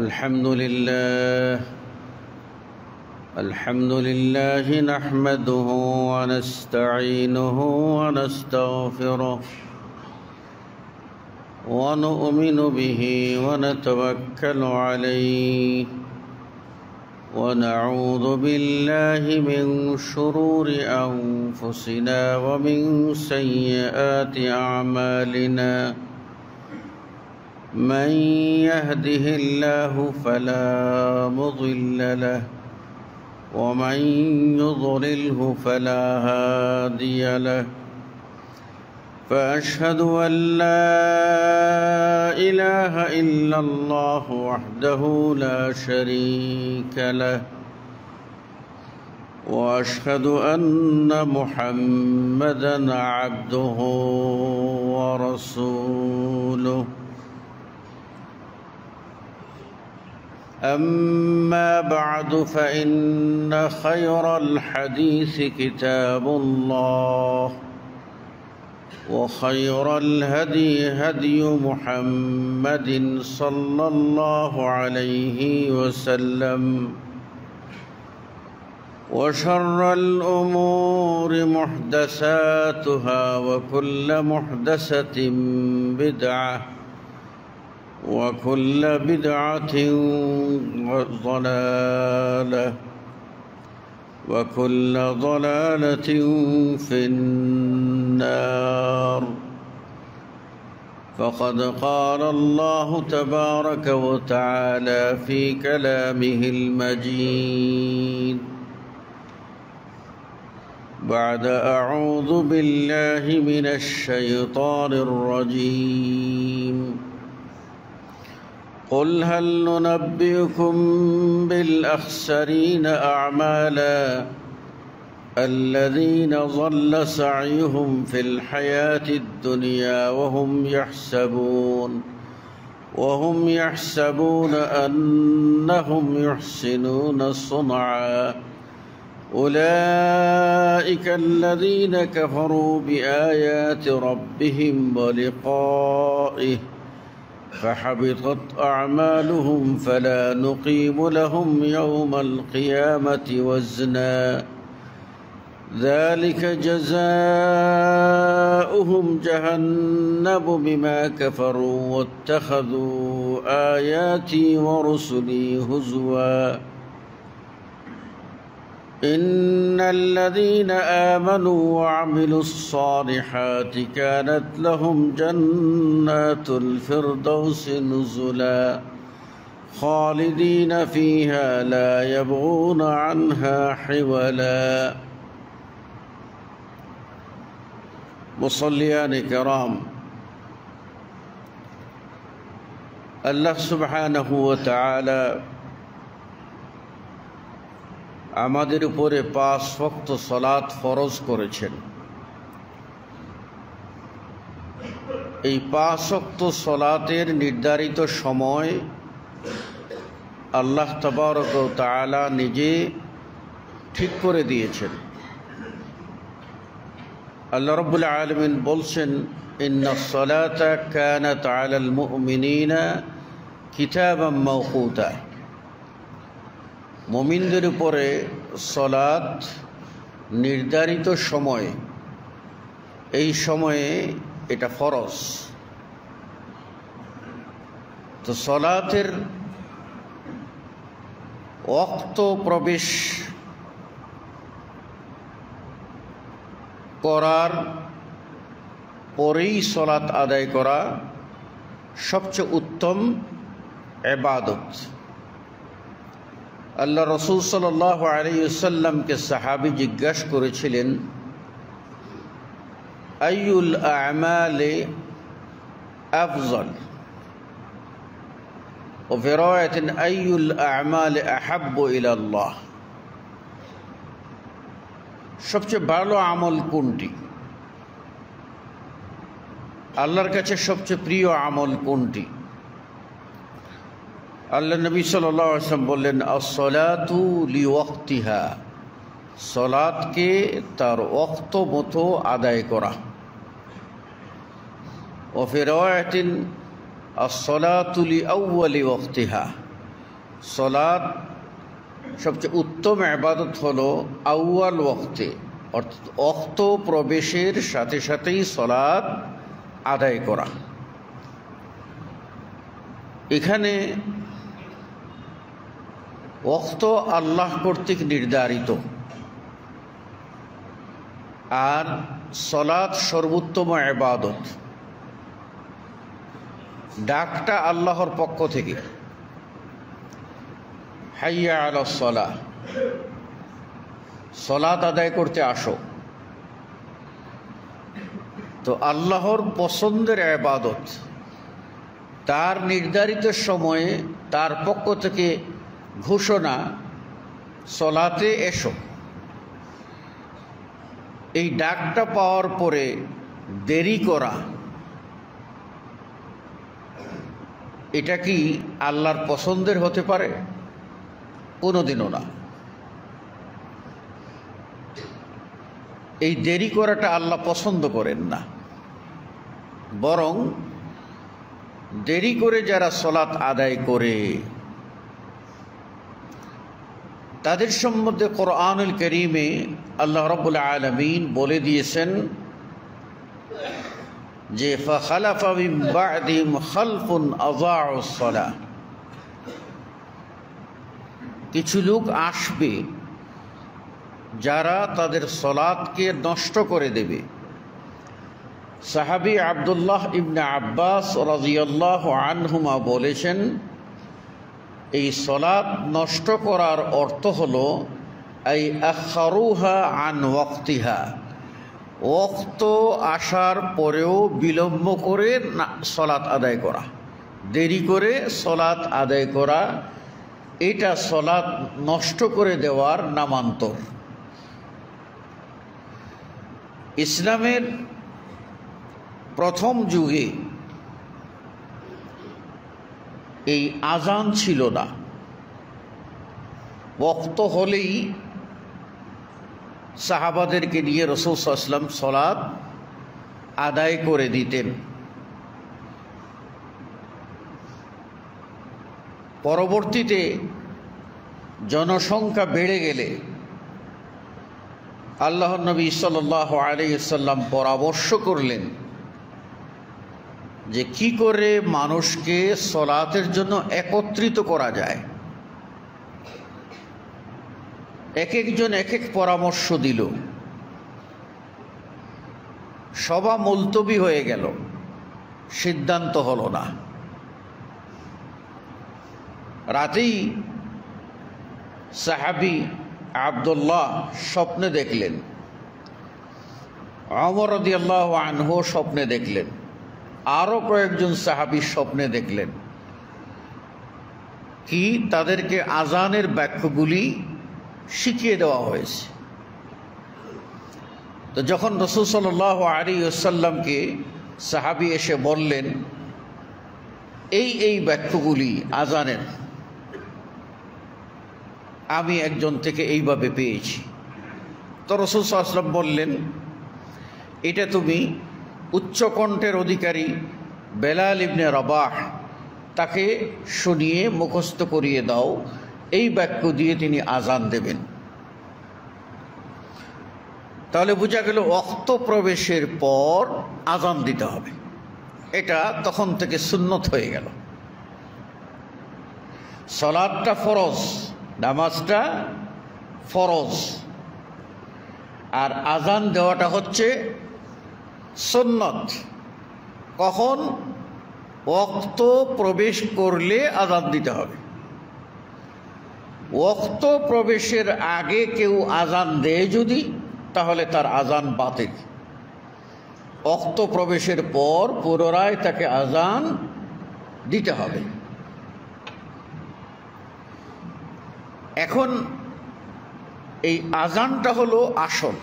الحمد لله نحمده ونستعينه ونستغفره ونؤمن به ونتوكل عليه ونعوذ بالله من شرور أنفسنا ومن سيئات أعمالنا من يهده الله فلا مضل له ومن يضلله فلا هادي له فأشهد أن لا إله إلا الله وحده لا شريك له وأشهد أن محمدًا عبده ورسوله أما بعد فإن خير الحديث كتاب الله وخير الهدي هدي محمد صلى الله عليه وسلم وشر الأمور محدثاتها وكل محدثة بدعة وكل بدعة ضلالة وكل ضلالة في النار فقد قال الله تبارك وتعالى في كلامه المجيد بعد أعوذ بالله من الشيطان الرجيم قل هل ننبئكم بالأخسرين أعمالا الذين ضل سعيهم في الحياة الدنيا وهم يحسبون أنهم يحسنون صنعا أولئك الذين كفروا بآيات ربهم ولقائه فحبطت أعمالهم فلا نقيم لهم يوم القيامة وزنا ذلك جزاؤهم جهنم بما كفروا واتخذوا آياتي ورسلي هزوا إن الذين آمنوا وعملوا الصالحات كانت لهم جنات الفردوس نزلا خالدين فيها لا يبغون عنها حولا مصليان كرام الله سبحانه وتعالى আমাদের উপরে 5 ওয়াক্ত সালাত ফরজ করেছেন। এই 5 ওয়াক্ত সালাতের নির্ধারিত সময় আল্লাহ তাবারক ওয়া তাআলা নিজে ঠিক করে দিয়েছেন। আল্লাহ রাব্বুল আলামিন বলছেন ইন্নাস সালাতা কানাত আলাল মুমিনিনা কিতাবাম মাওকুতা, মুমিনদের উপরে সালাত নির্ধারিত সময়, এই সময়ে এটা ফরজ। তো সালাতের ওয়াক্ত প্রবেশ করার পরেই সালাত আদায় করা সবচেয়ে উত্তম ইবাদত। আল্লাহ রসুল সাল্লাল্লাহু আলাইহি ওয়াসাল্লামকে সাহাবী জিজ্ঞাসা করেছিলেন আইয়ুল আ'মালি আফজল, ও ফি রাওয়ায়াতিন আইয়ুল আ'মালি আহাব্বু ইলাল্লাহ, সবচেয়ে ভালো আমল কোনটি, আল্লাহর কাছে সবচেয়ে প্রিয় আমল কোনটি? আল্লাহ নবী সাল্লাল্লাহু আলাইহি ওয়াসাল্লাম বললেন আস-সালাতু লিওয়াক্তিহা, সালাতকে তার ওয়াক্ত মতো আদায় করা। ও ফি রাওয়ায়াতিন আস-সালাতু লিআউয়ালি ওয়াক্তিহা, সলাত সবচেয়ে উত্তম ইবাদত হলো আউয়াল ওয়াক্তে, অর্থাৎ ওয়াক্ত প্রবেশের সাথে সাথেই সলাত আদায় করা। এখানে ওয়াক্ত আল্লাহ কর্তৃক নির্ধারিত, আর সলাত সর্বোত্তম ইবাদত। ডাকটা আল্লাহর পক্ষ থেকে, হাইয়া আলাস সালাহ, সলাত আদায় করতে আসো। তো আল্লাহর পছন্দের ইবাদত, তার নির্ধারিত সময়ে তার পক্ষ থেকে ঘোষণা, সলাতে এসো। এই ডাকটা পাওয়ার পরে দেরি করা, এটা কি আল্লাহর পছন্দের হতে পারে? কোনোদিনও না। এই দেরি করাটা আল্লাহ পছন্দ করেন না, বরং দেরি করে যারা সলাত আদায় করে তাদের সম্বন্ধে কোরআনুল কারীমে আল্লাহ রাব্বুল আলামিন বলে দিয়েছেন যে ফাখালাফা মিন বা'দিহিম খালফুন আযাউস সালাহ, কিছু লোক আসবে যারা তাদের সলাতকে নষ্ট করে দেবে। সাহাবী আব্দুল্লাহ ইবনে আব্বাস রাদিয়াল্লাহু আনহুমা বলেছেন, এই সলাত নষ্ট করার অর্থ হলো আই আখারুহা আন ওয়াক্তিহা, ওয়াক্ত আসার পরেও বিলম্ব করে সলাত আদায় করা, দেরি করে সলাত আদায় করা, এটা সলাত নষ্ট করে দেওয়ার নামান্তর। ইসলামের প্রথম যুগে এই আজান ছিল না, ওয়াক্ত হলেই সাহাবাদেরকে নিয়ে রাসূল সাল্লাল্লাহু আলাইহি ওয়াসাল্লাম সলাত আদায় করে দিতেন। পরবর্তীতে জনসংখ্যা বেড়ে গেলে আল্লাহর নবী সাল্লাল্লাহু আলাইহি ওয়াসাল্লাম পরামর্শ করলেন যে কি করে মানুষকে সলাতের জন্য একত্রিত করা যায়। এক একজন এক এক পরামর্শ দিল, সভা মুলতবি হয়ে গেল, সিদ্ধান্ত হলো না। রাতেই সাহাবী আব্দুল্লাহ স্বপ্নে দেখলেন, ওমর রাদিয়াল্লাহু আনহু স্বপ্নে দেখলেন, আরও কয়েকজন সাহাবী স্বপ্নে দেখলেন। কি? তাদেরকে আজানের বাক্যগুলি শিখিয়ে দেওয়া হয়েছে। তো যখন রাসূল সাল্লাল্লাহু আলাইহি ওয়াসাল্লামকে সাহাবী এসে বললেন এই বাক্যগুলি আজানের, আমি একজন থেকে এইভাবে পেয়েছি, তো রাসূল সাল্লাল্লাহু আলাইহি ওয়াসাল্লাম বললেন, এটা তুমি উচ্চকণ্ঠের অধিকারী বেলাল ইবনে রাবাহ তাকে শুনিয়ে মুখস্থ করিয়ে দাও, এই বাক্য দিয়ে তিনি আজান দেবেন। তাহলে বোঝা গেল ওয়াক্ত প্রবেশের পর আজান দিতে হবে, এটা তখন থেকে সুন্নত হয়ে গেল। সালাতটা ফরজ, নামাজটা ফরজ, আর আজান দেওয়াটা হচ্ছে সুন্নত। কখন? ওয়াক্ত প্রবেশ করলে আজান দিতে হবে। ওয়াক্ত প্রবেশের আগে কেউ আজান দেয় যদি, তাহলে তার আজান বাতিল। ওয়াক্ত প্রবেশের পর পুনরায় তাকে আজান দিতে হবে। এখন এই আজানটা হলো আসল,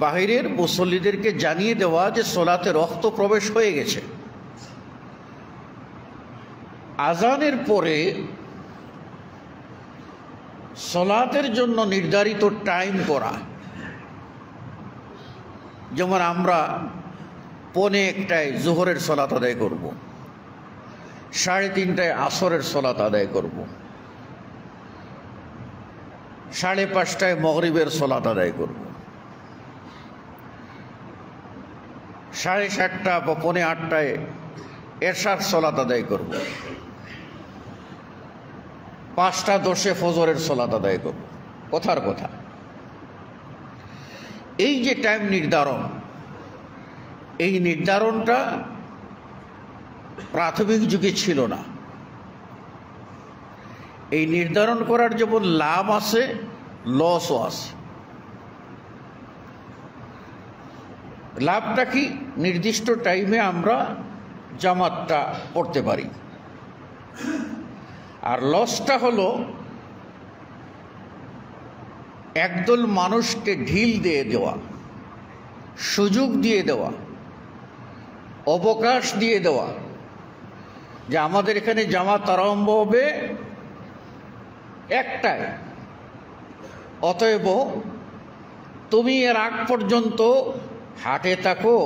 বাহিরের মুসল্লিদেরকে জানিয়ে দেওয়া যে সলাতের ওয়াক্ত প্রবেশ হয়ে গেছে। আজানের পরে সলাতের জন্য নির্ধারিত টাইম করা, যেমন আমরা 1:45 জোহরের সলাত আদায় করব, 3:30 আসরের সলাত আদায় করব। 5:30টায় মাগরিবের সালাত আদায় করব, 7:30 বা 7:45টায় এশার সালাত আদায় করব, 5:10 ফজরের সালাত আদায় করব। কথার কথা, এই যে টাইম নির্ধারণ, এই নির্ধারণটা প্রাথমিক যুগে ছিল না। এই নির্ধারণ করার যেমন লাভ আছে, লসও আছে। লাভটা কি? নির্দিষ্ট টাইমে আমরা জামাতটা পড়তে পারি। আর লসটা হলো একদল মানুষকে ঢিল দিয়ে দেওয়া, সুযোগ দিয়ে দেওয়া, অবকাশ দিয়ে দেওয়া যে আমাদের এখানে জামাত আরম্ভ হবে 1টায়, অতএব তুমি এর আগ পর্যন্ত হাটে থাকো,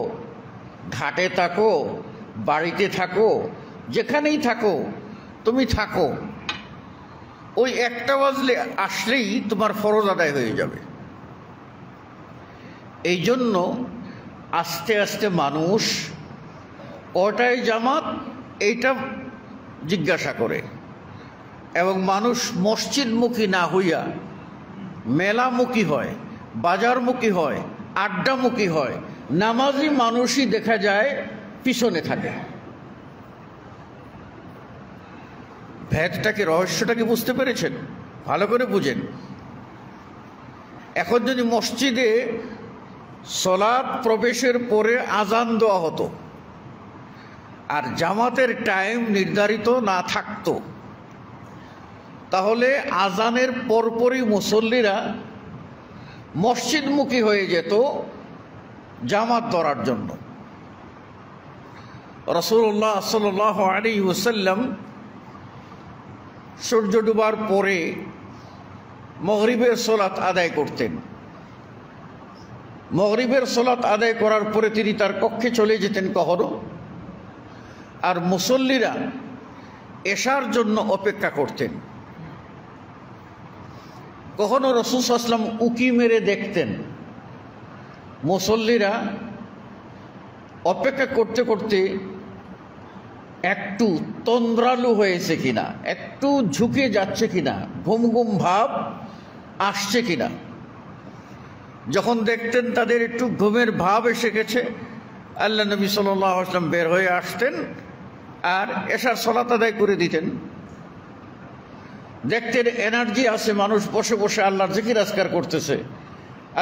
ঘাটে থাকো, বাড়িতে থাকো, যেখানেই থাকো তুমি থাকো, ওই 1টা বাজলে আসলেই তোমার ফরজ আদায় হয়ে যাবে। এই জন্য আস্তে আস্তে মানুষ কটায় জামাত এইটা জিজ্ঞাসা করে, এবং মানুষ মসজিদমুখী না হইয়া মেলামুখী হয়, বাজারমুখী হয়, আড্ডামুখী হয়। নামাজি মানুষই দেখা যায় পিছনে থাকে। ভেদটাকে, রহস্যটাকে বুঝতে পেরেছেন? ভালো করে বুঝেন। এখন যদি মসজিদে সালাত প্রবেশের পরে আজান দেওয়া হতো আর জামাতের টাইম নির্ধারিত না থাকতো, তাহলে আজানের পরপরই মুসল্লিরা মসজিদমুখী হয়ে যেত জামাত ধরার জন্য। রাসূলুল্লাহ সাল্লাল্লাহু আলাইহি ওয়াসাল্লাম সূর্য ডুবার পরে মাগরিবের সালাত আদায় করতেন। মাগরিবের সালাত আদায় করার পরে তিনি তার কক্ষে চলে যেতেন কখনো, আর মুসল্লিরা এশার জন্য অপেক্ষা করতেন। কখনো রাসূল সাল্লাল্লাহু আলাইহি ওয়াসাল্লাম উকি মেরে দেখতেন মুসল্লিরা অপেক্ষা করতে করতে একটু তন্দ্রালু হয়েছে কিনা, একটু ঝুঁকে যাচ্ছে কিনা, ঘুম ঘুম ভাব আসছে কিনা। যখন দেখতেন তাদের একটু ঘুমের ভাব এসে গেছে, আল্লাহ নবী সাল্লাল্লাহু আলাইহি ওয়াসাল্লাম বের হয়ে আসতেন আর এশার সালাত আদায় করে দিতেন। দেখতেন এনার্জি আছে, মানুষ বসে বসে আল্লাহর জিকির আজকার করতেছে,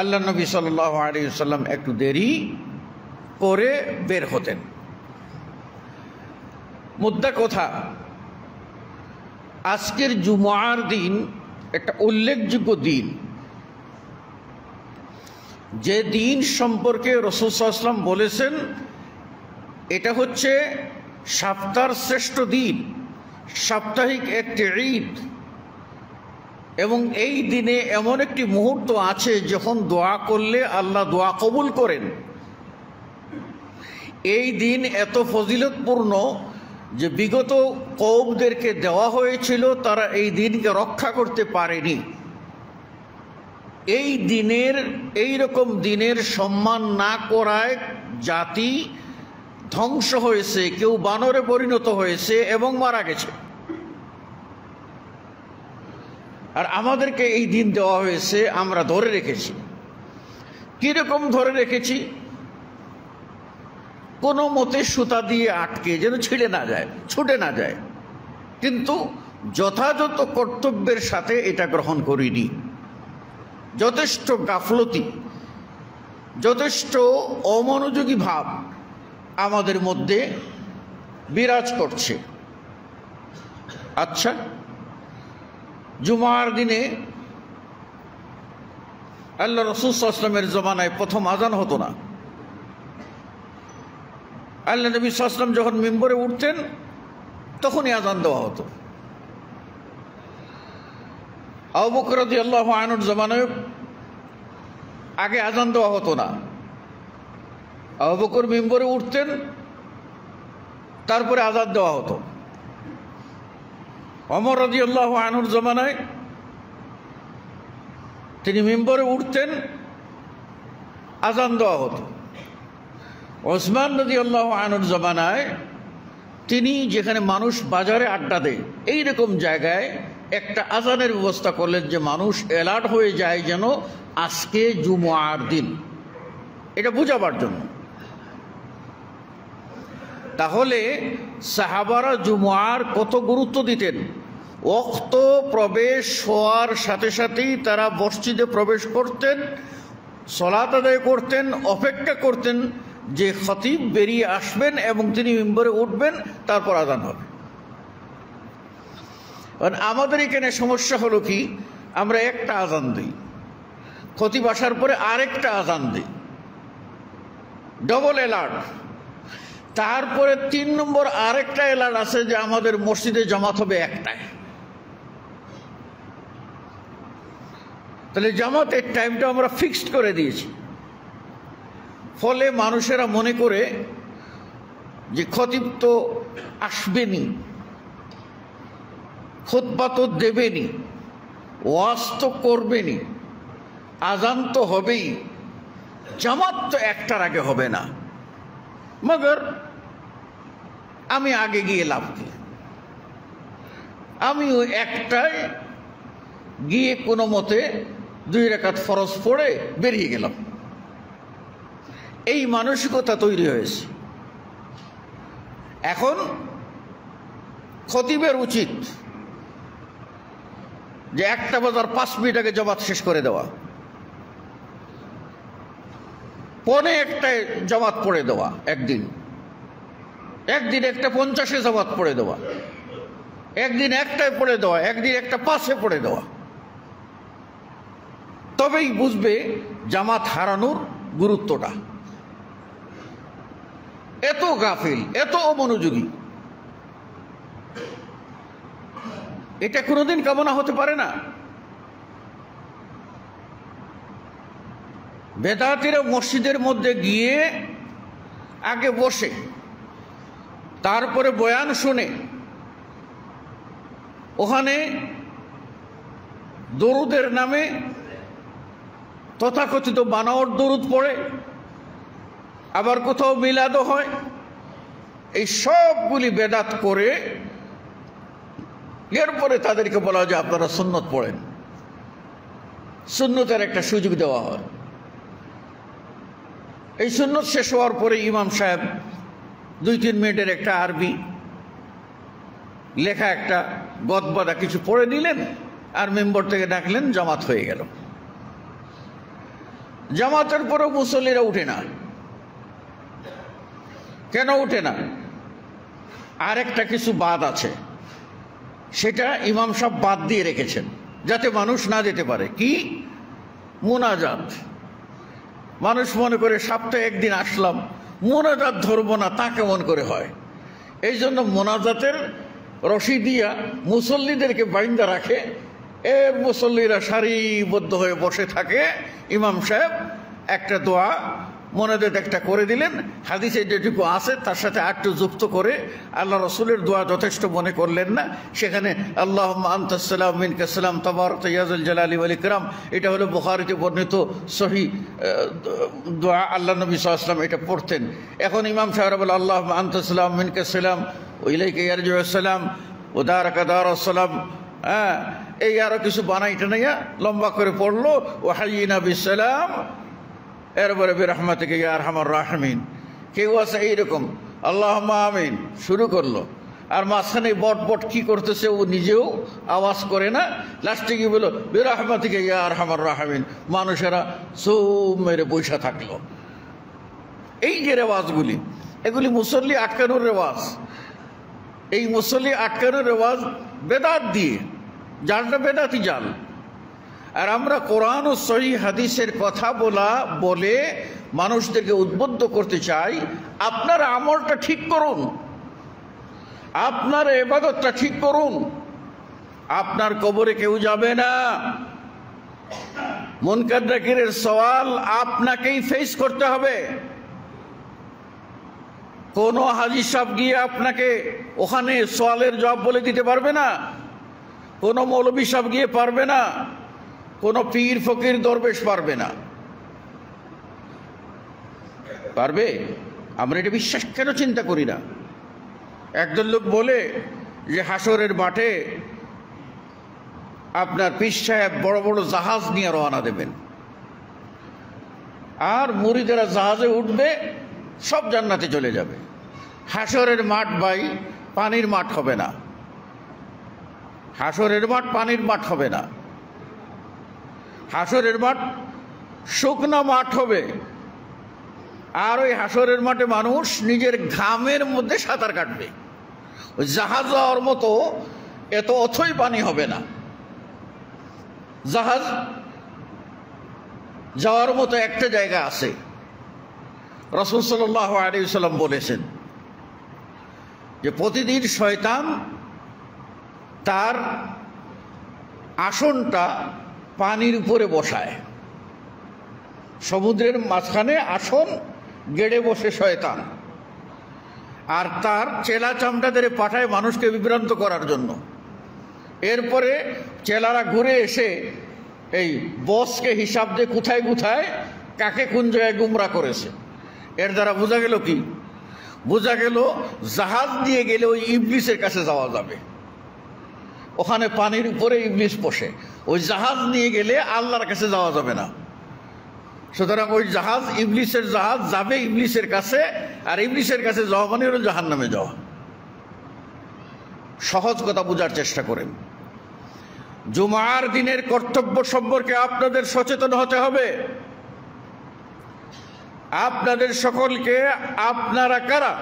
আল্লাহ নবী সাল্লাল্লাহু আলাইহি ওয়াসাল্লাম একটু দেরি করে বের হতেন। মুদ্রা কথা, আজকের জুমার দিন একটা উল্লেখযোগ্য দিন। যে দিন সম্পর্কে রাসূল সাল্লাল্লাহু আলাইহি ওয়াসাল্লাম বলেছেন এটা হচ্ছে সপ্তাহের শ্রেষ্ঠ দিন, সাপ্তাহিক একটি ঈদ, এবং এই দিনে এমন একটি মুহূর্ত আছে যখন দোয়া করলে আল্লাহ দোয়া কবুল করেন। এই দিন এত ফজিলতপূর্ণ যে বিগত কওমদেরকে দেওয়া হয়েছিল, তারা এই দিনকে রক্ষা করতে পারেনি। এই দিনের, এই রকম দিনের সম্মান না করায় জাতি ধ্বংস হয়েছে, কেউ বানরে পরিণত হয়েছে এবং মারা গেছে। আর আমাদেরকে এই দিন দেওয়া হয়েছে, আমরা ধরে রেখেছি। কিরকম ধরে রেখেছি? কোনো মতে সুতা দিয়ে আটকে, যেন ছিঁড়ে না যায়, ছুটে না যায়, কিন্তু যথাযথ কর্তব্যের সাথে এটা গ্রহণ করিনি। যথেষ্ট গাফলতি, যথেষ্ট অমনোযোগী ভাব আমাদের মধ্যে বিরাজ করছে। আচ্ছা, জুমার দিনে আল্লাহ রাসূল সাল্লাল্লাহু আলাইহি ওয়াসাল্লামের জমানায় প্রথম আজান হতো না। আল্লাহ নবী সাল্লাল্লাহু আলাইহি ওয়াসাল্লাম যখন মিম্বরে উঠতেন তখনই আজান দেওয়া হতো। আবু বকর রাদিয়াল্লাহু আনহুর জমানায় আগে আজান দেওয়া হতো না। আবু বকর মিম্বরে উঠতেন, তারপরে আজান দেওয়া হতো। ওমর রাদিয়াল্লাহু আনহুর জমানায় তিনি মিম্বরে উঠতেন, আজান দেওয়া হতো। ওসমান রাদিয়াল্লাহু আনহুর জামানায় তিনি যেখানে মানুষ বাজারে আড্ডা দেয় এইরকম জায়গায় একটা আজানের ব্যবস্থা করলেন, যে মানুষ অ্যালার্ট হয়ে যায় যেন আজকে জুমআর দিন, এটা বুঝাবার জন্য। তাহলে সাহাবারা জুমআর কত গুরুত্ব দিতেন। ওয়াক্ত প্রবেশ হওয়ার সাথে সাথেই তারা মসজিদে প্রবেশ করতেন, সালাত আদায় করতেন, অপেক্ষা করতেন যে খতিব বেরিয়ে আসবেন এবং তিনি মিম্বরে উঠবেন, তারপর আজান হবে। কারণ আমাদের এখানে সমস্যা হলো কি, আমরা একটা আজান দিই, খতিব আসার পরে আরেকটা আজান দিই, ডবল অ্যালার্ট। তারপরে 3 নম্বর আরেকটা অ্যালার্ট আছে যে আমাদের মসজিদে জামাত হবে একটায়। তাহলে জামাতের টাইমটা আমরা ফিক্সড করে দিয়েছি। ফলে মানুষেরা মনে করে যে খতিব তো আসবেনি, খুতবা তো দেবেনি, ওয়াজ তো করবেনি, আজান তো হবেই, জামাত তো একটার আগে হবে না। মগর আমি আগে গিয়ে লাভ কি, আমি ওই একটায় গিয়ে কোনো মতে 2 রাকাত ফরজ পড়ে বেরিয়ে গেলাম। এই মানসিকতা তৈরি হয়েছে। এখন খতিবের উচিত যে 1টা বাজার 5 মিনিট আগে জামাত শেষ করে দেওয়া, 1:45 জামাত পড়ে দেওয়া, একদিন 1:50 জামাত পড়ে দেওয়া, একদিন 1টায় পড়ে দেওয়া, একদিন 1:05 পড়ে দেওয়া। তবেই বুঝবে জামাত হারানোর গুরুত্বটা। এত গাফিল, এত অমনোযোগী, এটা কোনোদিন কামনা হতে পারে না। বেদাতিরা মসজিদের মধ্যে গিয়ে আগে বসে, তারপরে বয়ান শুনে, ওখানে দরুদের নামে তথাকথিত বানাওয়ার দরুদ পড়ে, আবার কোথাও মিলাদও হয়। এই সবগুলি বেদাত করে এরপরে তাদেরকে বলা হয় যে আপনারা সুন্নত পড়েন, সুন্নতের একটা সুযোগ দেওয়া হয়। এই সুন্নত শেষ হওয়ার পরে ইমাম সাহেব 2-3 মিনিটের একটা আরবি লেখা একটা গদবাদা কিছু পড়ে নিলেন, আর মেম্বর থেকে ডাকলেন, জামাত হয়ে গেল। জামাতের পরেও মুসল্লিরা উঠে না। কেন উঠে না? আরেকটা কিছু বাদ আছে, সেটা ইমাম সাহেব বাদ দিয়ে রেখেছেন যাতে মানুষ না যেতে পারে। কি? মুনাজাত। মানুষ মনে করে সপ্তাহে একদিন আসলাম, মোনাজাত ধরবো না, তা কেমন করে হয়? এই জন্য মোনাজাতের রশি দিয়া মুসল্লিদেরকে বাইন্দা রাখে, এর মুসল্লিরা সারিবদ্ধ হয়ে বসে থাকে। ইমাম সাহেব একটা দোয়া মোনাজাত একটা করে দিলেন, হাদিসে যেটুকু আছে তার সাথে আরেকটু যুক্ত করে আল্লাহ রসুলের দোয়া যথেষ্ট মনে করলেন না, সেখানে আল্লাহুম্মা আনতাস সালাম মিনকাস সালাম তাবারাকতা ইয়া যাল জালালি ওয়াল ইকরাম, এটা হলো বুখারীতে বর্ণিত সহিহ দোয়া। আল্লাহ নবী সাল্লাল্লাহু আলাইহি ওয়াসাল্লাম এটা পড়তেন। এখন ইমাম সাহেব বলে আল্লাহুম্মা আনতাস সালাম মিনকাস সালাম ওয়া ইলাইকা ইয়ারজিউস সালাম ওয়া দারাকা দারুস সালাম, এই আরো কিছু বানাইটা নাইয়া লম্বা করে পড়লো, ওয়া হাইয়িনা বিস সালাম, এরপরে বিরহমাতিকা ইয়া আরহামার রাহিমিন। কেউ আছে এইরকম আল্লাহুম্মা আমিন শুরু করলো, আর মাঝখানে বট বট কি করতেছে ও নিজেও আওয়াজ করে না, লাস্টে কি বলো বিরহমাতিকা ইয়া আরহামার রাহিমিন। মানুষেরা চুপ মেরে বৈশা থাকলো। এই যে রেওয়াজগুলি, এগুলি মুসল্লি আটকানোর রেওয়াজ। এই মুসল্লি আটকানোর রেওয়াজ বেদাত দিয়ে, জালটা বেদাতি জাল। আর আমরা কোরআন ও সহিহ হাদিসের কথা বলে মানুষদেরকে উদ্বুদ্ধ করতে চাই, আপনার আমলটা ঠিক করুন, আপনার ইবাদতটা ঠিক করুন। আপনার কবরে কেউ যাবে না, মুনকার নাকিরের সওয়াল আপনাকেই ফেস করতে হবে। কোন হাজী সাহেব গিয়ে আপনাকে ওখানে সওয়ালের জবাব বলে দিতে পারবে না, কোন মৌলভী সাহেব গিয়ে পারবে না, কোনো পীর ফকির দরবেশ পারবে না। পারবে? আমরা এটা বিশ্বাস কেন চিন্তা করি না? একজন লোক বলে যে হাসরের মাঠে আপনার পীর সাহেব বড় বড় জাহাজ নিয়ে রওনা দেবেন, আর মুরিদেরা জাহাজে উঠবে, সব জান্নাতে চলে যাবে। হাসরের মাঠ ভাই পানির মাঠ হবে না, হাসরের মাঠ পানির মাঠ হবে না, হাসরের মাঠ শুকনা মাঠ হবে। আর ওই হাসরের মাঠে মানুষ নিজের ঘামের মধ্যে সাঁতার কাটবে। ওই জাহাজ যাওয়ার মতো এত অথই পানি হবে না। জাহাজ যাওয়ার মতো একটা জায়গা আছে, রাসূল সাল্লাল্লাহু আলাইহি ওয়াসাল্লাম বলেছেন যে প্রতিদিন শয়তান তার আসনটা পানির উপরে বসায়। সমুদ্রের মাঝখানে আসন গেড়ে বসে শয়তান, আর তার চেলা চামটাদের পাঠায় মানুষকে বিভ্রান্ত করার জন্য। এরপরে চেলারা ঘুরে এসে এই বসকে হিসাব দিয়ে কোথায় কোথায় কাকে কোন জায়গায় গুমরা করেছে। এর দ্বারা বোঝা গেল কি? বোঝা গেল জাহাজ দিয়ে গেলে ওই ইবলিসের কাছে যাওয়া যাবে। ওখানে পানির উপরে ইবলিস বসে, ওই জাহাজ নিয়ে গেলে আল্লাহর কাছে যাওয়া যাবে না। সুতরাং ওই জাহাজ ইবলিসের জাহাজ যাবে ইবলিসের কাছে, আর ইবলিসের কাছে যাওয়া মানে হলো জাহান্নামে যাওয়া। সহজ কথা বোঝার চেষ্টা করেন। জুমার দিনের কর্তব্য সম্পর্কে আপনাদের সচেতন হতে হবে। আপনাদের সকলকে, আপনারা কারা?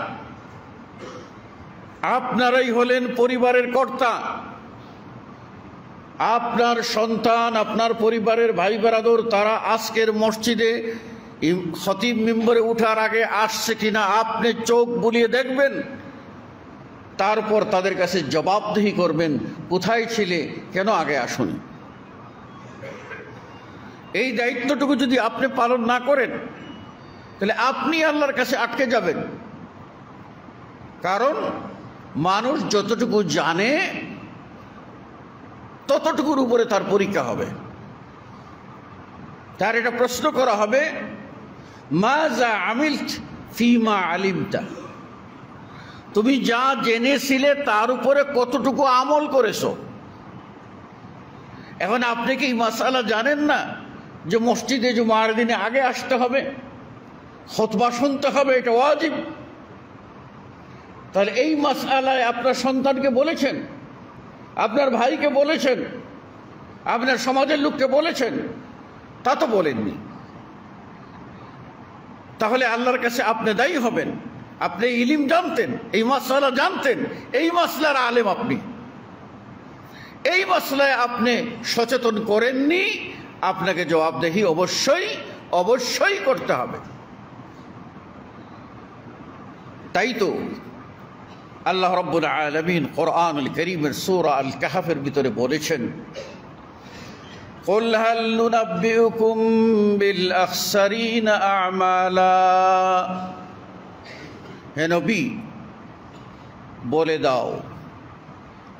আপনারাই হলেন পরিবারের কর্তা। আপনার সন্তান, আপনার পরিবারের ভাই বেরাদর, তারা আজকের মসজিদে খতিব মিম্বরে উঠার আগে আসছে কিনা আপনি চোখ বুলিয়ে দেখবেন। তারপর তাদের কাছে জবাবদিহি করবেন, কোথায় ছিলে, কেন আগে আসুনি। এই দায়িত্বটুকু যদি আপনি পালন না করেন তাহলে আপনি আল্লাহর কাছে আটকে যাবেন। কারণ মানুষ যতটুকু জানে ততটুকুর উপরে তার পরীক্ষা হবে। তার এটা প্রশ্ন করা হবে, মাজা আমিলত ফিমা আলিমতা, তুমি যা জেনেছিলে তার উপরে কতটুকু আমল করেছো। এখন আপনি কি মাসালা জানেন না যে মসজিদে জুমার দিনে আগে আসতে হবে, খুতবা শুনতে হবে, এটা ওয়াজিব? তাহলে এই মাসআলায় আপনার সন্তানকে বলেছেন, আপনার ভাইকে বলেছেন, আপনার সমাজের লোককে বলেছেন? তা তো বলেননি। তাহলে আল্লাহর কাছে আপনি দায়ী হবেন। আপনি ইলম জানতেন, এই মাসআলা জানতেন, এই মাসলার আলেম আপনি, এই মাসলায় আপনি সচেতন করেননি, আপনাকে জবাবদেহি অবশ্যই অবশ্যই করতে হবে। তাই তো আল্লাহ রাব্বুল আলামিন কোরআনুল কারীমের সূরা আল কাহফের ভিতরে বলেছেন, কুল হাল নুনাব্বিউকুম বিল আখসারিনা আমালা, হে নবী বলে দাও,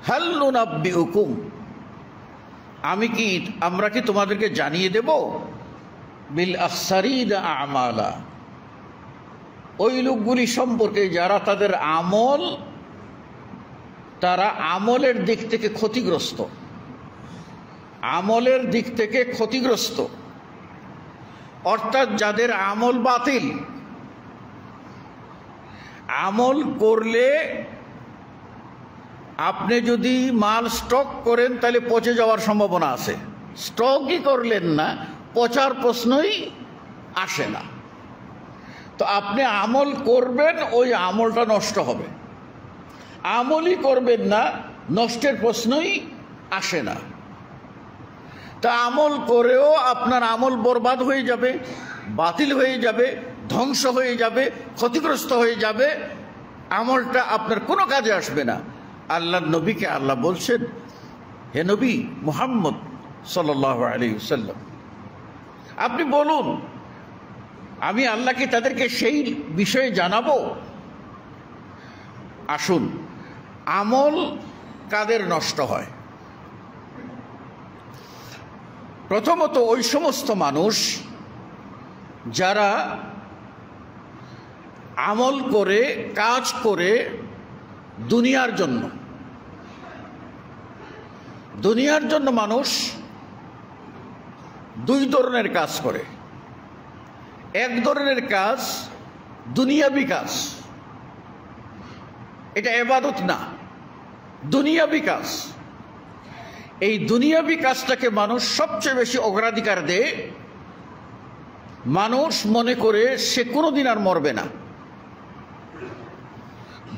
হাল নুনাব্বিউকুম, আমরা কি তোমাদেরকে জানিয়ে দেব, বিল আখসারিনা আমালা, ওই লোকগুলি সম্পর্কে যারা তাদের আমল, তারা আমলের দিক থেকে ক্ষতিগ্রস্ত, আমলের দিক থেকে ক্ষতিগ্রস্ত, অর্থাৎ যাদের আমল বাতিল। আমল করলে আপনি যদি মাল স্টক করেন তাহলে পচে যাওয়ার সম্ভাবনা আছে, স্টকই করলেন না, পচার প্রশ্নই আসে না। তো আপনি আমল করবেন, ওই আমলটা নষ্ট হবে। আমলই করবেন না, নষ্টের প্রশ্নই আসে না। তা আমল করেও আপনার আমল বরবাদ হয়ে যাবে, বাতিল হয়ে যাবে, ধ্বংস হয়ে যাবে, ক্ষতিগ্রস্ত হয়ে যাবে, আমলটা আপনার কোনো কাজে আসবে না। আল্লাহর নবীকে আল্লাহ বলছেন, হে নবী মুহাম্মদ সাল্লাল্লাহু আলাইহি ওয়াসাল্লাম, আপনি বলুন, আমি আল্লাহকে তাদেরকে সেই বিষয়ে জানাবো। আসুন, আমল কাদের নষ্ট হয়? প্রথমত ওই সমস্ত মানুষ যারা আমল করে, কাজ করে দুনিয়ার জন্য। দুনিয়ার জন্য মানুষ দুই ধরনের কাজ করে। এক ধরনের কাজ দুনিয়াবি কাজ, এটা ইবাদত না, দুনিয়াবি কাজ। এই দুনিয়াবি কাজটাকে মানুষ সবচেয়ে বেশি অগ্রাধিকার দেয়। মানুষ মনে করে সে কোনোদিন আর মরবে না,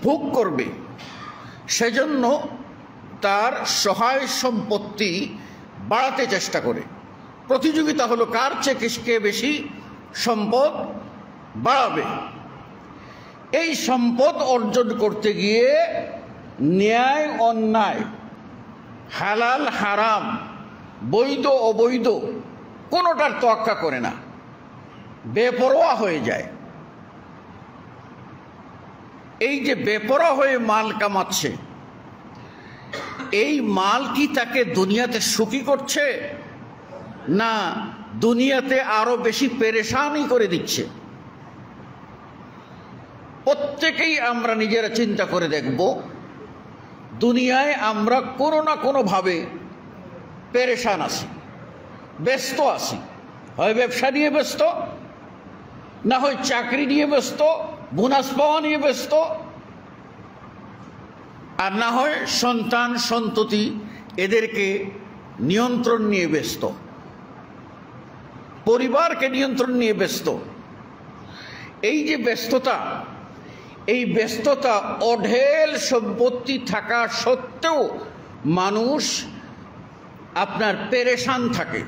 ভোগ করবে, সেজন্য তার সহায় সম্পত্তি বাড়াতে চেষ্টা করে। প্রতিযোগিতা হলো কার চেয়ে কে বেশি সম্পদ বাড়াবে। এই সম্পদ অর্জন করতে গিয়ে ন্যায় অন্যায়, হালাল হারাম, বৈধ অবৈধ কোনোটার তোয়াক্কা করে না, বেপরোয়া হয়ে যায়। এই যে বেপরোয়া হয়ে মাল কামাচ্ছে, এই মাল কি তাকে দুনিয়াতে সুখী করছে, না দুনিয়াতে আরো বেশি পেরেশানি করে দিচ্ছে? প্রত্যেকেই আমরা নিজেরা চিন্তা করে দেখব, দুনিয়ায় আমরা কোনো না কোনোভাবে পেরেশান আছি, ব্যস্ত আছি। হয় ব্যবসা নিয়ে ব্যস্ত, না হয় চাকরি নিয়ে ব্যস্ত, বোনাস পাওয়া নিয়ে ব্যস্ত, আর না হয় সন্তান সন্ততি এদেরকে নিয়ন্ত্রণ নিয়ে ব্যস্ত, পরিবারকে নিয়ন্ত্রণ নিয়ে ব্যস্ত। এই যে ব্যস্ততা, এই ব্যস্ততা অঢেল সম্পত্তি থাকা সত্ত্বেও মানুষ আপনার পেরেশান থাকে,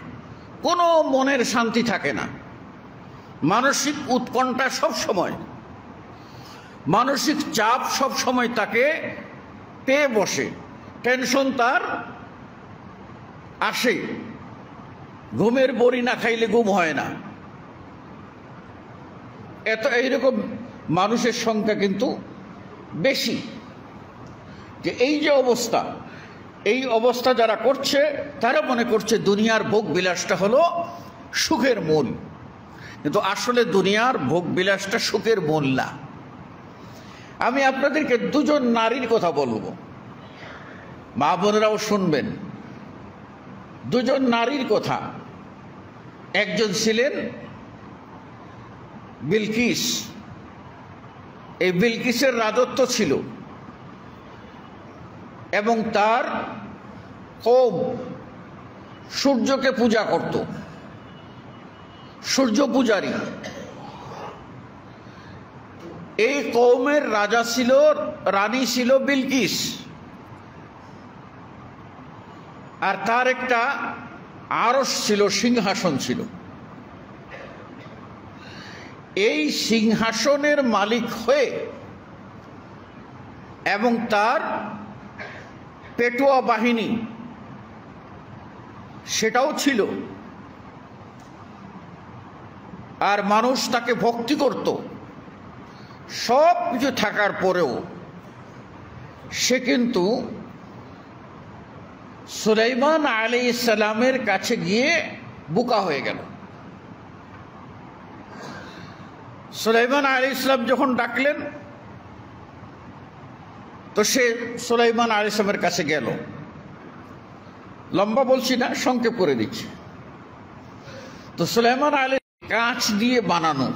কোনো মনের শান্তি থাকে না, মানসিক উৎকণ্ঠা সব সময়, মানসিক চাপ সব সময় তাকে পেয়ে বসে, টেনশন তার আসে, ঘুমের বড়ি না খাইলে ঘুম হয় না। এইরকম মানুষের সংখ্যা কিন্তু বেশি। যে এই যে অবস্থা, এই অবস্থা যারা করছে তারা মনে করছে দুনিয়ার ভোগ বিলাসটা হলো সুখের মূল, কিন্তু আসলে দুনিয়ার ভোগ বিলাসটা সুখের মূল না। আমি আপনাদেরকে দুজন নারীর কথা বলবো, মা বোনেরাও শুনবেন। দুজন নারীর কথা। একজন ছিলেন বিলকিস। এই বিলকিসের রাজত্ব ছিল এবং তার কওম সূর্যকে পূজা করত, সূর্য পূজারী। এই কওমের রাজা ছিল, রানী ছিল বিলকিস, আর তার একটা আরশ ছিল, সিংহাসন ছিল। এই সিংহাসনের মালিক হয়ে এবং তার পেটুয়া বাহিনী সেটাও ছিল, আর মানুষ তাকে ভক্তি করত। সব কিছু থাকার পরেও সে কিন্তু সুলাইমান আলাইহিস সালামের কাছে গিয়ে বোকা হয়ে গেল। সুলাইমান আলাইহিস সালাম যখন ডাকলেন তো সে সুলাইমান আলাইহিস সালামের কাছে গেল। লম্বা বলছি না, সংক্ষেপ করে দিচ্ছি। তো সুলাইমান আলাইহিস কাঁচ দিয়ে বানানো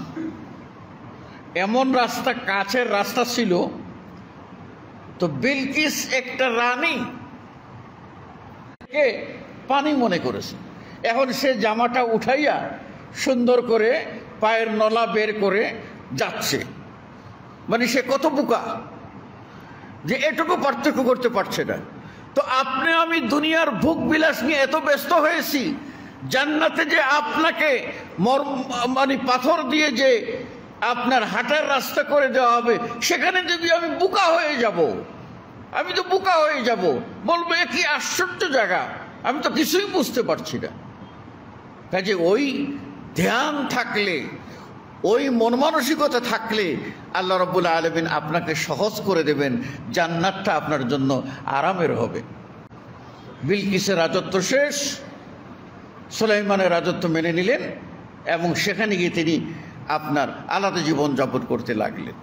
এমন রাস্তা, কাঁচের রাস্তা ছিল। তো বিলকিস একটা রানী পানি মনে করেছে। এখন সে জামাটা উঠাইয়া সুন্দর করে পায়ের নলা বের করে যাচ্ছে। মানে সে কত বোকা যে এটুকু পার্থক্য করতে পারছে না। তো আপনি আমি দুনিয়ার ভোগ বিলাস নিয়ে এত ব্যস্ত হয়েছি, জান্নাতে যে আপনাকে মানে পাথর দিয়ে যে আপনার হাঁটার রাস্তা করে দেওয়া হবে, সেখানে যদি আমি বোকা হয়ে যাব, আমি তো বোকা হয়ে যাব। বলবো এ কি আশ্চর্য জায়গা, আমি তো কিছুই বুঝতে পারছি না। কাজে ওই ধ্যান থাকলে, ওই মন মানসিকতা থাকলে আল্লাহ রাব্বুল আলামিন আপনাকে সহজ করে দেবেন, জান্নাতটা আপনার জন্য আরামের হবে। বিলকিসের রাজত্ব শেষ, সুলাইমানের রাজত্ব মেনে নিলেন এবং সেখানে গিয়ে তিনি আপনার আলাদা জীবন যাপন করতে লাগলেন।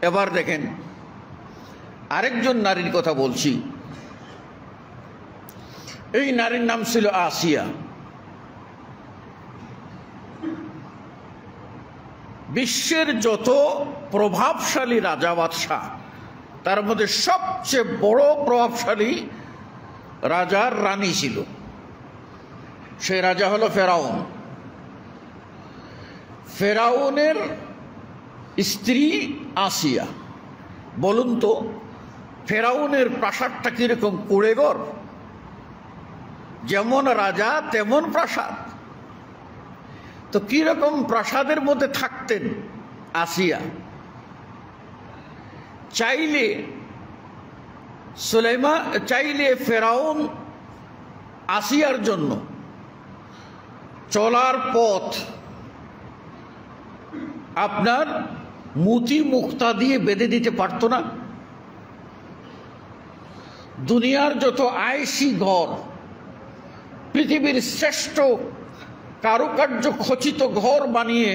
এবার দেখেন আরেকজন নারীর কথা বলছি। এই নারীর নাম ছিল আসিয়া। বিশ্বের যত প্রভাবশালী রাজা বাদশাহ তার মধ্যে সবচেয়ে বড় প্রভাবশালী রাজার রানী ছিল। সেই রাজা হলো ফেরাউন। ফেরাউনের স্ত্রী আসিয়া। বলুন তো ফেরাউনের প্রাসাদটা কিরকম? কুড়েঘর, যেমন রাজা তেমন প্রাসাদ। তো কিরকম প্রাসাদের মধ্যে থাকতেন আসিয়া? চাইলে ফেরাউন আসিয়ার জন্য চলার পথ আপনার মুতি মুক্তা দিয়ে বেঁধে দিতে পারত না? দুনিয়ার যত আয়েশি ঘর, পৃথিবীর শ্রেষ্ঠ কারুকার্য খচিত ঘর বানিয়ে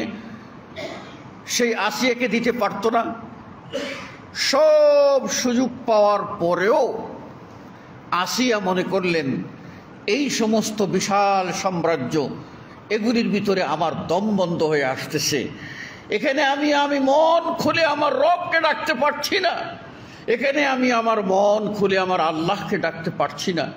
সেই আসিয়াকে দিতে পারত না? সব সুযোগ পাওয়ার পরেও আসিয়া মনে করলেন এই সমস্ত বিশাল সাম্রাজ্য, এগুলির ভিতরে আমার দম বন্ধ হয়ে আসতেছে। এখানে আমি মন খুলে আমার রবকে ডাকতে পারছি না। এখানে আমি আমার মন খুলে আমার আল্লাহকে ডাকতে পারছি না।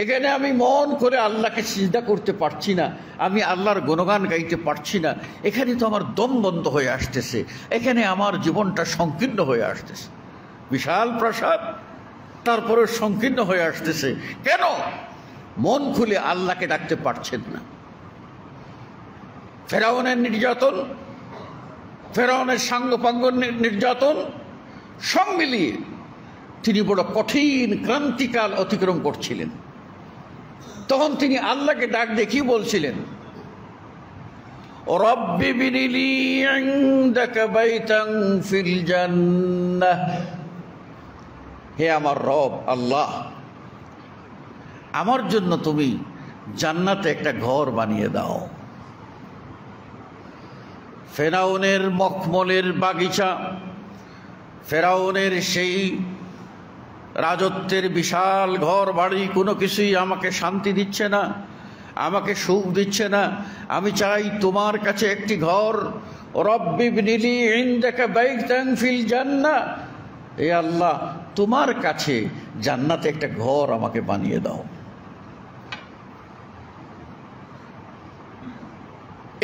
এখানে আমি মন করে আল্লাহকে সিজদা করতে পারছি না। আমি আল্লাহর গুণগান গাইতে পারছি না। এখানে তো আমার দম বন্ধ হয়ে আসতেছে। এখানে আমার জীবনটা সংকীর্ণ হয়ে আসতেছে। বিশাল প্রাসাদ, তারপরে সংকীর্ণ হয়ে আসতেছে। কেন? মন খুলে আল্লাহকে ডাকতে পারছেন না। ফেরাউনের নির্যাতন, ফেরাউনের সাঙ্গপাঙ্গ নির্যাতন সব মিলিয়ে তিনি বড় কঠিন ক্রান্তিকাল অতিক্রম করছিলেন। তখন তিনি আল্লাহকে ডাক দেখি বলছিলেন, রব্বি বিনিলি ইনদাকা বাইতান ফিল জান্নাহ। হে আমার রব আল্লাহ, আমার জন্য তুমি জান্নাতে একটা ঘর বানিয়ে দাও। ফেরাউনের মখমলের বাগিচা, ফেরাউনের সেই রাজত্বের বিশাল ঘর বাড়ি কোনো কিছুই আমাকে শান্তি দিচ্ছে না, আমাকে সুখ দিচ্ছে না। আমি চাই তোমার কাছে একটি ঘর। রব্বি বিনিলি ইনদাকা বাইতান ফিল জান্নাহ। হে আল্লাহ, তোমার কাছে জান্নাতে একটা ঘর আমাকে বানিয়ে দাও।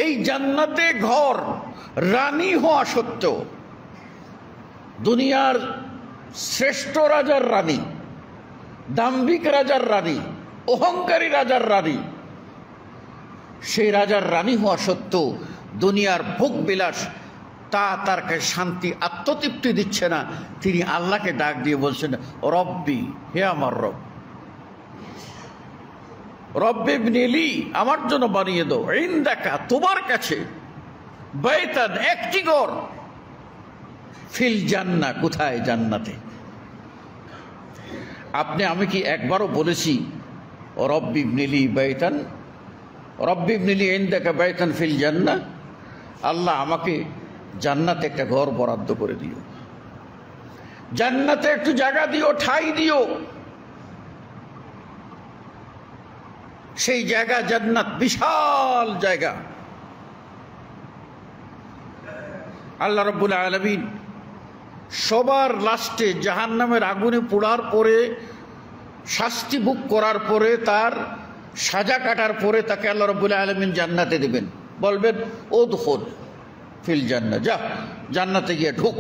এই জান্নাতে ঘর রানী হওয়া সত্ত্বেও, দুনিয়ার শ্রেষ্ঠ রাজার রানী, দাম্ভিক রাজার রানী, অহংকারী রাজার রানী, সেই রাজার রানী হওয়া সত্ত্বেও দুনিয়ার ভোগ বিলাস তার কাছে শান্তি আত্মতৃপ্তি দিচ্ছে না। তিনি আল্লাহকে ডাক দিয়ে বলছেন, রব্বি, হে আমার রব, রব্বি বিনিলি, আমার জন্য বানিয়ে দাও, ইনদাকা, তোমার কাছে, বাইতান, একটি ঘর, ফিল জান্নাহ, কোথায়? জান্নাতে। আমি কি একবারও বলেছি রব্বি বিনিলি বাইতান, রব্বি বিনিলি ইনদাকা বাইতান ফিল জান্নাহ? আল্লাহ আমাকে জান্নাতে একটা ঘর বরাদ্দ করে দিও, জান্নাতে একটু জায়গা দিও, ঠাই দিও। সেই জায়গা জান্নাত, বিশাল জায়গা। আল্লাহ রাব্বুল আলামিন সবার লাস্টে জাহান্নামের আগুনে পোড়ার পরে, শাস্তি ভোগ করার পরে, তার সাজা কাটার পরে তাকে আল্লাহ রাব্বুল আলামিন জান্নাতে দেবেন। বলবেন, উদখুল ফিল জান্নাহ, যা জান্নাতে গিয়ে ঢুক।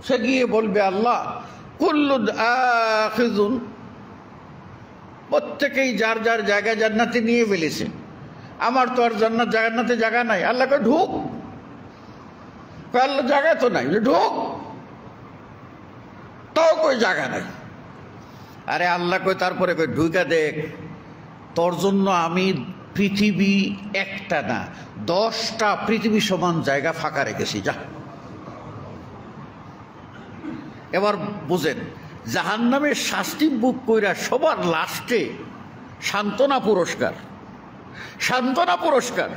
সে গিয়ে বলবে, আল্লাহ কুল্লুন আখিযুন, প্রত্যেকেই যার যার জায়গা জান্নাতে নিয়ে ফেলেছে, আমার তো আর জান্নাতে জায়গা নাই। আল্লাহকে ঢুক। আল্লাহ জায়গা তো নাই, ঢুক। তাও কই জায়গা নাই। আরে আল্লাহ কই, তারপরে কই ঢুকা দেখ, তোর জন্য আমি পৃথিবী একটা না 10টা পৃথিবী সমান জায়গা ফাঁকা রেখেছি, যা। এবার বুঝেন, জাহান্নামের শাস্তি বুক কইরা সবার লাস্টে সান্ত্বনা পুরস্কার, সান্ত্বনা পুরস্কার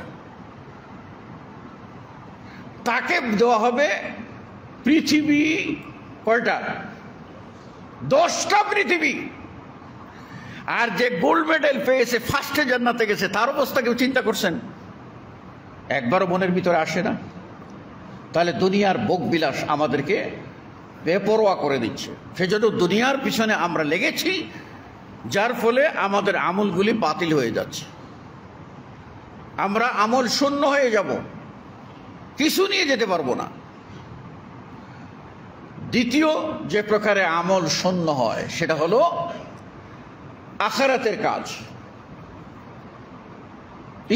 তাকে দেওয়া হবে পৃথিবী কয়টা? 10টা পৃথিবী। আর যে গোল্ড মেডেল পেয়েছে, ফার্স্টে জান্নাতে গেছে, তার অবস্থা কেউ চিন্তা করছেন? একবারও মনের ভিতরে আসে না? তাহলে দুনিয়ার ভোগবিলাস আমাদেরকে বেপরোয়া করে দিচ্ছে। সেজন্য দুনিয়ার পিছনে আমরা লেগেছি, যার ফলে আমাদের আমলগুলি বাতিল হয়ে যাচ্ছে। আমরা আমল শূন্য হয়ে যাব, কিছু নিয়ে যেতে পারবো না। দ্বিতীয় যে প্রকারে আমল শূন্য হয় সেটা হলো আখিরাতের কাজ,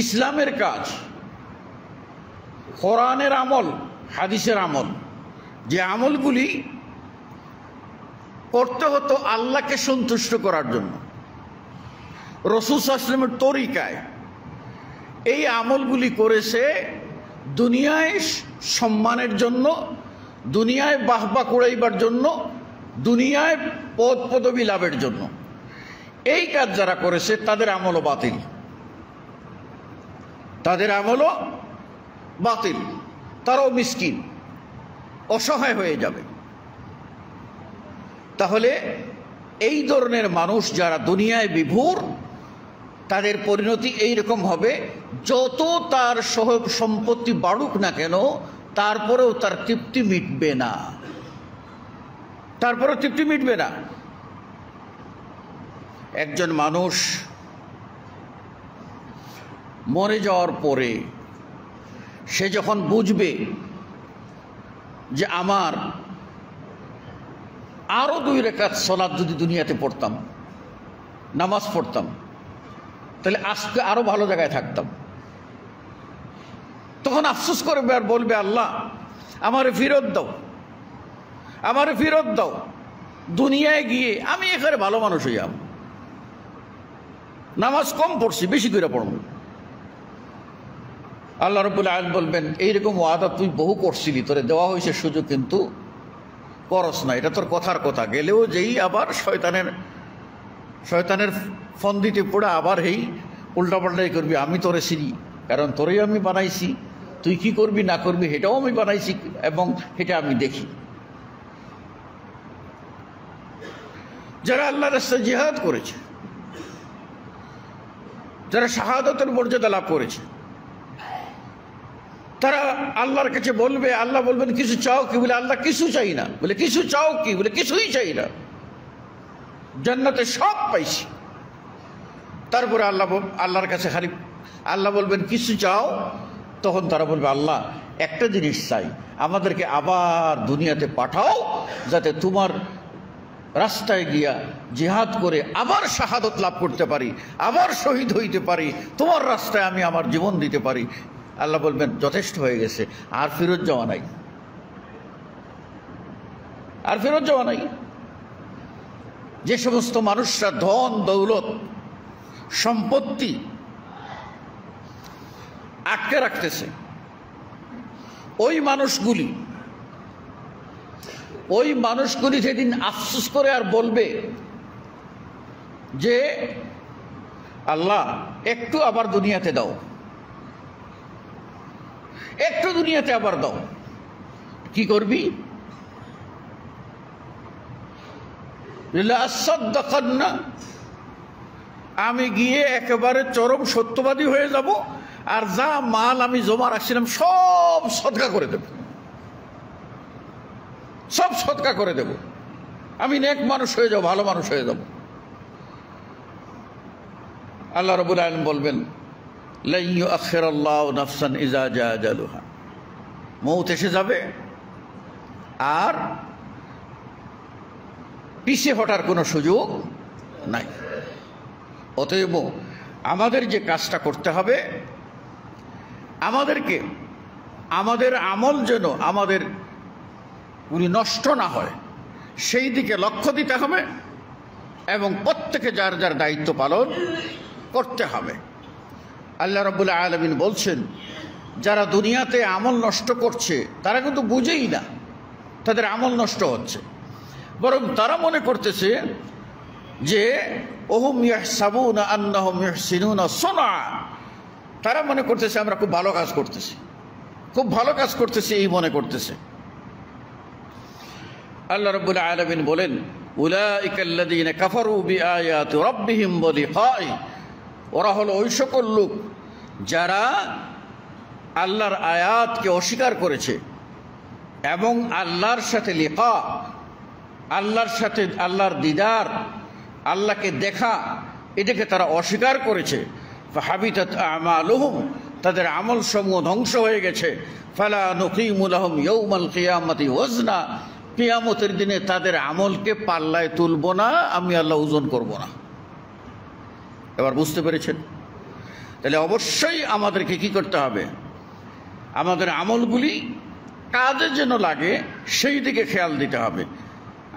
ইসলামের কাজ, কোরআনের আমল, হাদিসের আমল। যে আমলগুলি করতে হতো আল্লাহকে সন্তুষ্ট করার জন্য, রাসূল সাল্লাল্লাহু আলাইহি ওয়াসাল্লামের তরিকায়, এই আমলগুলি করেছে দুনিয়ায় সম্মানের জন্য, দুনিয়ায় বাহবা কুড়াইবার জন্য, দুনিয়ায় পদ পদবী লাভের জন্য। এই কাজ যারা করেছে তাদের আমলও বাতিল, তাদের আমলও বাতিল, তারাও মিসকিন, অসহায় হয়ে যাবে। তাহলে এই ধরনের মানুষ যারা দুনিয়ায় বিভোর, তাদের পরিণতি এইরকম হবে, যত তার সহব সম্পত্তি বাড়ুক না কেন তারপরেও তার তৃপ্তি মিটবে না, তারপরেও তৃপ্তি মিটবে না। একজন মানুষ মরে যাওয়ার পরে সে যখন বুঝবে যে আমার আরো 2 রাকাত সালাত যদি দুনিয়াতে পড়তাম, নামাজ পড়তাম, তাহলে আজকে আরো ভালো জায়গায় থাকতাম, তখন আফসোস করবে আর বলবে, আল্লাহ আমারে ফেরত দাও, আমারে ফেরত দাও, দুনিয়ায় গিয়ে আমি এখানে ভালো মানুষ হইয়াম, নামাজ কম পড়ছি, বেশি করে পড়ব। আল্লাহ রাব্বুল আলামিন বলবেন, এইরকম ওয়াদা তুই বহু করছিলি, তোরে দেওয়া হয়েছে সুযোগ, কিন্তু করস না, এটা তোর কথার কথা, গেলেও যেই আবার শয়তানের ফন্দিতে পড়ে আবার এই উল্টাপাল্টাই করবি। আমি তোরে চিনি, কারণ তোরেই আমি বানাইছি, তুই কি করবি না করবি সেটাও আমি বানাইছি এবং সেটা আমি দেখি। যারা আল্লাহর রাস্তায় জিহাদ করেছে, যারা শাহাদাতের মর্যাদা লাভ করেছে, তারা আল্লাহর কাছে বলবে, আল্লাহ বলবেন কিছু চাও কি? বলে আল্লাহ কিছু চাই না। বলে কিছু চাও কি? বলে কিছুই চাই না, জান্নাতে সব পাইছি। তারপরে আল্লাহর কাছে খালি আল্লাহ বলবেন কিছু চাও, তখন তারা বলবে, আল্লাহ একটা জিনিস চাই, আমাদেরকে আবার দুনিয়াতে পাঠাও, যাতে তোমার রাস্তায় গিয়া জিহাদ করে আবার শাহাদত লাভ করতে পারি, আবার শহীদ হইতে পারি, তোমার রাস্তায় আমি আমার জীবন দিতে পারি। আল্লাহ বলবেন যথেষ্ট হয়ে গেছে, আর ফেরত যাওয়া নাই, আর ফেরত যাওয়া নাই। যে সমস্ত মানুষরা ধন দৌলত সম্পত্তি আটকে রাখতেছে, ওই মানুষগুলি সেদিন আফসোস করে আর বলবে যে আল্লাহ একটু আবার দুনিয়াতে দাও, একটু দুনিয়াতে আবার দাও। কি করবি? আমি গিয়ে একেবারে চরম সত্যবাদী হয়ে যাব, আর যা মাল আমি জমা রাখছিলাম সব সদকা করে দেব, সব সদকা করে দেব, আমি নেক মানুষ হয়ে যাব, ভালো মানুষ হয়ে যাব। আল্লাহ রাব্বুল আলামিন বলবেন, লা ইউআখিরুল্লাহু নাফসান ইযা জাআ আজালুহা, মউত এসে যাবে আর পিছে হটার কোনো সুযোগ নাই। অতএব আমাদের যে কাজটা করতে হবে, আমাদেরকে আমাদের আমল যেন আমাদের নষ্ট না হয় সেই দিকে লক্ষ্য দিতে হবে এবং প্রত্যেকে যার যার দায়িত্ব পালন করতে হবে। আল্লাহ রাব্বুল আলামিন বলছেন, যারা দুনিয়াতে আমল নষ্ট করছে তারা কিন্তু বুঝেই না তাদের আমল নষ্ট হচ্ছে। বরং তারা মনে করতেছে যে ওহুম ইয়াহসাবুনা আন্নাহুম ইউহসিনুনা সুনআ, তারা মনে করতেছে আমরা খুব ভালো কাজ করতেছি, খুব ভালো কাজ করতেছি, এই মনে করতেছে। আল্লাহ রাব্বুল আলামিন বলেন, উলাইকাল্লাযীনা কাফারু বিআয়াতি রাব্বিহিম ওয়া লিকাই, ওরা হলো ওই সকল লোক যারা আল্লাহর আয়াতকে অস্বীকার করেছে এবং আল্লাহর সাথে লিকা, আল্লাহর সাথে আল্লাহর দিদার, আল্লাহকে দেখা, এটাকে তারা অস্বীকার করেছে। ফাহাবিতাত আমালুহুম, তাদের আমল সমূহ ধ্বংস হয়ে গেছে। ফালা নুকিমু লাহুম ইয়াউমাল কিয়ামাতি ওয়াজনা, কিয়ামতের দিনে তাদের আমলকে পাল্লায় তুলব না, আমি আল্লাহ ওজন করব না। এবার বুঝতে পেরেছেন? তাহলে অবশ্যই আমাদেরকে কি করতে হবে? আমাদের আমলগুলি কাজে যেন লাগে সেই দিকে খেয়াল দিতে হবে।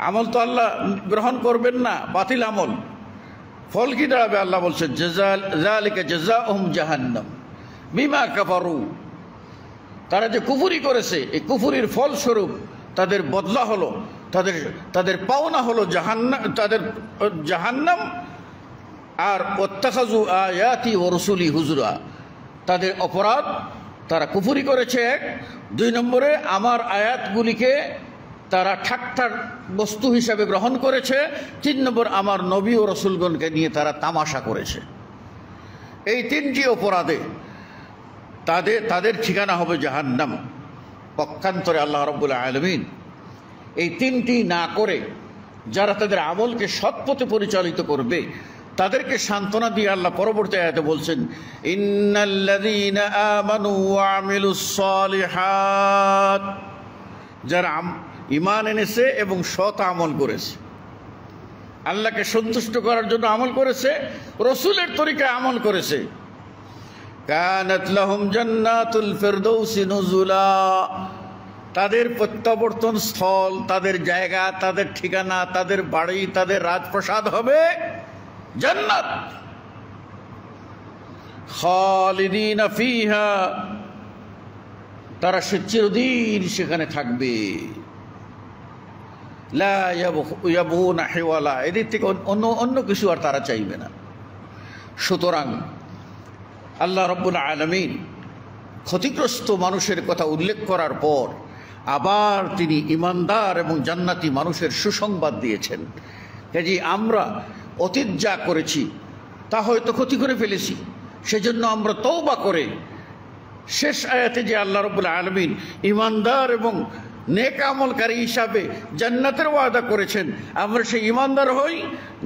আমল তো আল্লাহ গ্রহণ করবেন না, বাতিল আমল। ফল কি দাঁড়াবে? আল্লাহ বলছে যালিকা জাযাউহুম জাহান্নাম বিমা কাফারু, তারা যে কুফরি করেছে এই কুফরির ফলস্বরূপ তাদের বদলা হলো, তাদের পাওনা হলো জাহান্নাম, তাদের জাহান্নাম। আর ওয়াত্তাখাযু আয়াতি ওয়া রুসুলি হুজুরা, তাদের অপরাধ, তারা কুফরি করেছে এক। 2 নম্বরে আমার আয়াতগুলিকে তারা ঠাট্টার বস্তু হিসাবে গ্রহণ করেছে। 3 নম্বর আমার নবী ও রসুলগণকে নিয়ে তারা তামাশা করেছে। এই 3টি অপরাধে তাদের ঠিকানা হবে জাহান্নাম। পক্ষান্তরে আল্লাহ রাব্বুল আলামিন এই 3টি না করে যারা তাদের আমলকে সৎ পথে পরিচালিত করবে তাদেরকে সান্ত্বনা দিয়ে আল্লাহ পরবর্তী আয়াতে বলছেন, ইন্নাল্লাযীনা আমানু ওয়া আমিলুস সালিহাত, যারা ঈমান এনেছে এবং সৎ আমল করেছে, আল্লাহকে সন্তুষ্ট করার জন্য আমল করেছে, রসুলের তরিকায় আমল করেছে, কানাত লাহুম জান্নাতুল ফিরদাউসি নুজুলা, তাদের প্রত্যাবর্তন স্থল, তাদের জায়গা, তাদের ঠিকানা, তাদের বাড়ি, তাদের রাজপ্রাসাদ হবে জান্নাত। খালিদিনা ফিহা, তারা চিরদিন সেখানে থাকবে। লা ইয়াবগুনা হিওয়ালা, এদের থেকে অন্য কিছু আর তারা চাইবে না। সুতরাং আল্লাহ রাব্বুল আলামিন ক্ষতিগ্রস্ত মানুষের কথা উল্লেখ করার পর আবার তিনি ঈমানদার এবং জান্নাতি মানুষের সুসংবাদ দিয়েছেন। কাজেই আমরা অতীত যা করেছি তা হয়তো ক্ষতি করে ফেলেছি, সেজন্য আমরা তওবা করে শেষ আয়াতে যে আল্লাহ রাব্বুল আলামিন ঈমানদার এবং নেক আমলকারী হিসাবে জান্নাতের ওয়াদা করেছেন, আমরা সেই ঈমানদার হই,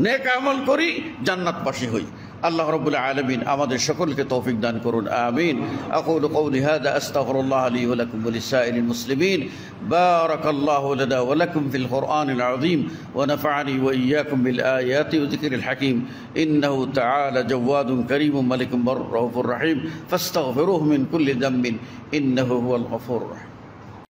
নেক আমল করি, জান্নাতবাসী হই। আল্লাহ রাব্বুল আলামিন আমাদের সকলকে তৌফিক দান করুন, আমিন। আকুলু কওলি হাযা আস্তাগফিরুল্লাহ লি ওয়া লাকুম ওয়া লিসাইরিল মুসলিমিন। বারাকাল্লাহু লানা ওয়া লাকুম ফিল কুরআনিল আযীম ওয়া নাফা'নি ওয়া ইয়্যাকুম বিল আয়াতি ওয়া যিকরিল হাকীম। ইন্নাহু তাআলা জাওয়াদুন কারীমুন মালিকুম রাউফুর রহিম। ফাস্তাগফিরুহু মিন কুল্লি যামবিন ইন্নাহু হুয়াল গফুরুর রহিম।